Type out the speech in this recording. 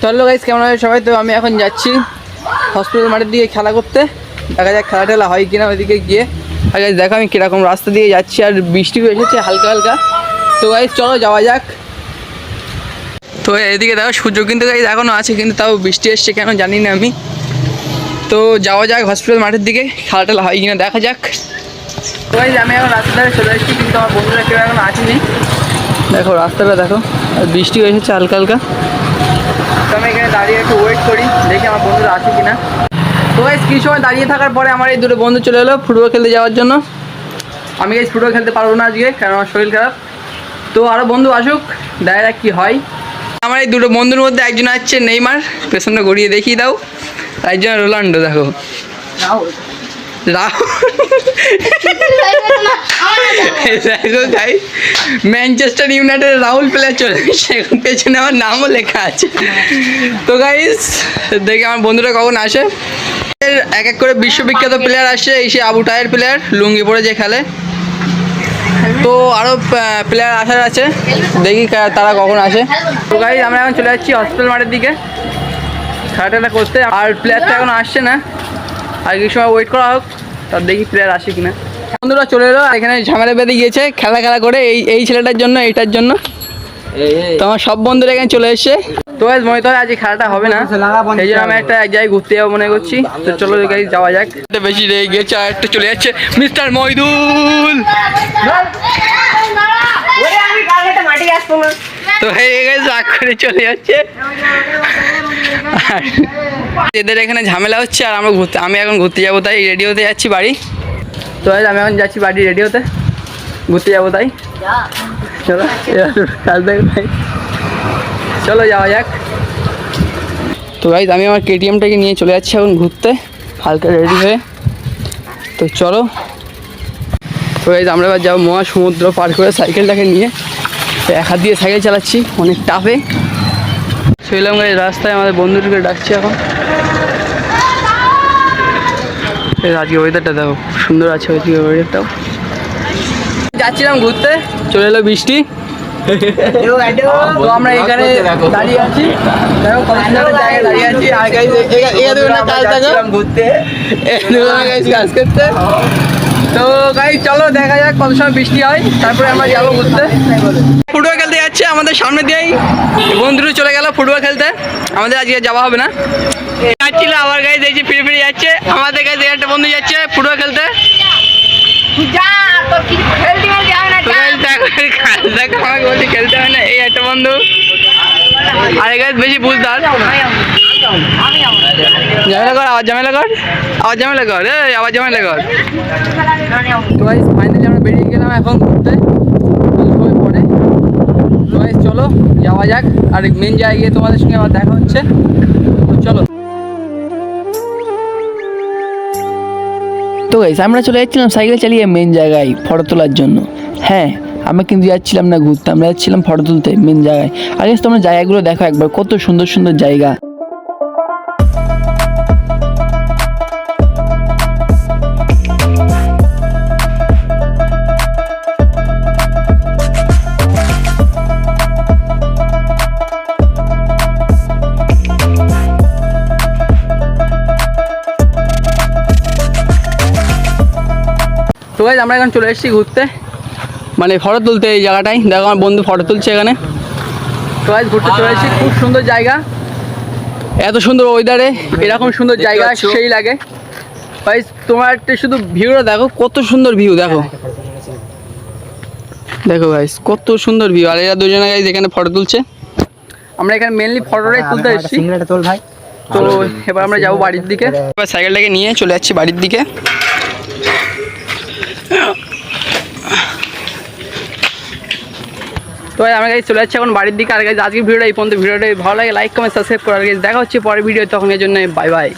চলো গাইস, কেমন আছে সবাই? তো আমি এখন যাচ্ছি হসপিটাল মাঠের দিকে খেলা করতে। দেখা যাক খেলা টেলা হয় কিনা ওইদিকে গিয়ে। আর গাইস দেখো আমি কীরকম রাস্তা দিয়ে যাচ্ছি, আর বৃষ্টি এসেছে হালকা হালকা। তো গাইস চলো যাওয়া যাক। তো এদিকে দেখো সূর্য কিন্তু গাইস এখনও আছে, কিন্তু তাও বৃষ্টি এসছে কেন জানি না আমি। তো যাওয়া যাক হসপিটাল মাঠের দিকে, খেলা টেলা হয় কিনা দেখা যাক। তো গাইস আমি এখন রাস্তায় চলে এসেছি, কিন্তু আমার বন্ধুরা কেউ এখন আসেনি। দেখো রাস্তাটা দেখো, আর বৃষ্টি এসেছে হালকা হালকা। তো আমি এখানে দাঁড়িয়ে একটু ওয়েট করি, দেখি আমার বন্ধুরা আসে কিনা। তো গাইস কিছু সময় দাঁড়িয়ে থাকার পরে আমার এই দুটো বন্ধু চলে এলো ফুটবল খেলতে যাওয়ার জন্য। আমি গাইস ফুটবল খেলতে পারবো না আজকে, কারণ আমার শরীর খারাপ। তো আরও বন্ধু আসুক, দেখা যাক কী হয়। আমার এই দুটো বন্ধুর মধ্যে একজন আসছে নেইমার, পেছনে গড়িয়ে দেখিয়ে দাও। আর একজন রোনাল্ডো, দেখো Rahul Manchester United Rahul player চলে এসেছে, পেছনে আমার নামও লেখা আছে। তো গাইস দেখি আমার বন্ধুরা কখন আসে। এক এক করে বিশ্ববিখ্যাত প্লেয়ার আসে, এই সে আবু টায়ের প্লেয়ার লুঙ্গি পরে যে খেলে। তো আরও প্লেয়ার আসার আছে, দেখি তারা কখন আসে। তো গাইস আমরা এখন চলে যাচ্ছি হসপিটাল মাঠের দিকে খেলাটা করতে। আর প্লেয়ারটা এখন আসছে না, আর কিছু সময় ওয়েট করা হোক, তার দেখি প্লেয়ার আসে কিনা। বন্ধুরা চলে এলো, এখানে ঝামেলা বেঁধে গিয়েছে খেলা করে এই ছেলেটার জন্য, এইটার জন্য। তো আমার সব বন্ধুরা এখানে চলে এসছে। তো মনে হয় আজ খেলাটা হবে না, এই জন্য আমি এক জায়গায় ঘুরতে যাবো মনে করছি। তো চলো গাইস যাওয়া যাক। বেশি রেগে গেছে, আর একটা চলে যাচ্ছে মিস্টার মইদুল। তো রাগ করে চলে যাচ্ছে। এদের এখানে ঝামেলা হচ্ছে, আর আমি এখন ঘুরতে যাবো, তাই রেডি হতে যাচ্ছি বাড়ি। তো আমি এখন যাচ্ছি বাড়ি রেডি হতে, ঘুরতে যাবো তাই। চলো চলো যাওয়া যাক। তো গাইস আমি আমার কেটিএমটাকে নিয়ে চলে যাচ্ছি এখন ঘুরতে, হালকা রেডি হয়ে। তো চলো। তো গাইস আমরা এবার যাবো মহাসমুদ্র পার করে সাইকেলটাকে নিয়ে। এক হাত দিয়ে সাইকেল চালাচ্ছি, অনেক টাফে। চললাম গাইস রাস্তায়, আমাদের বন্ধুদেরকে ডাকছি এখন। আজকে ওয়েদারটা দেখো সুন্দর আছে, ওইদিকে ওয়েদারটাও। যাচ্ছিলাম ঘুরতে, চলে এলো বৃষ্টি। তো আমরা এখানে দাঁড়িয়ে আছি, দেখো কত সুন্দর জায়গায় দাঁড়িয়ে আছি। আর গাইস কাজ করতে। তো গাইস চলো দেখা যাক কত সময় বৃষ্টি হয়, তারপরে আমরা যাবো ঘুরতে। ফুটবল খেলতে যাচ্ছে আমাদের সামনে দিয়েই, বন্ধুরা চলে গেল ফুটবল খেলতে, আমাদের আজকে যাওয়া হবে না। যাচ্ছিল আবার গাইস এই যে ফিরে যাচ্ছে আমাদের কাছে, একটা বন্ধু যাচ্ছে ফুটবল খেলতে। আমাকে বলছে খেলতে হয় না, এই একটা বন্ধু। আর গাইস বেশি বুঝদার, ঝামেলা কর আবার ঝামেলা কর আবার ঝামেলা কর আবার ঝামেলা কর। তো গাইস ফাইনালি আমরা বেরিয়ে গেলাম এখন ঘুরতে পরে। তো গাইস চলো যাওয়া যাক, আর মেন জায়গায় তোমাদের সঙ্গে আবার দেখা হচ্ছে। তো চলো। তো গাইস আমরা চলে যাচ্ছিলাম সাইকেল চালিয়ে মেন জায়গায় ফটো তোলার জন্য। হ্যাঁ, আমরা কিন্তু যাচ্ছিলাম না ঘুরতে, আমরা যাচ্ছিলাম ফটো তুলতে মেন জায়গায়। আর গাইস তোমরা জায়গাগুলো দেখো একবার, কত সুন্দর সুন্দর জায়গা। তো গাইস আমরা এখন চলে এসেছি ঘুরতে, মানে ফটো তুলতে এই জায়গাটায়। দেখো আমার বন্ধু ফটো তুলছে এখানে। তো গাইস ঘুরতে চলে এসেছি, খুব সুন্দর জায়গা, এত সুন্দর ওয়েদারে এরকম সুন্দর জায়গা সেই লাগে। গাইস তোমার একটা শুধু ভিউটা দেখো, কত সুন্দর ভিউ দেখো। দেখো গাইস কত সুন্দর ভিউ, আর এরা দুজনে গাইস এখানে ফটো তুলছে। আমরা এখানে মেনলি ফটোটাই তুলতে এসেছি। তো এবার আমরা যাবো বাড়ির দিকে, এবার সাইকেলটাকে নিয়ে চলে যাচ্ছি বাড়ির দিকে। তো আমরা গাইস চলে যাচ্ছি এখন বাড়ির দিকে। আর গাইস আজকের ভিডিওটা এই পর্যন্ত। ভিডিওটা ভালো লাগে লাইক কমেন্ট সাবস্ক্রাইব করার। গাইস দেখা হচ্ছে পরের ভিডিও, তখন এর জন্য বাই বাই।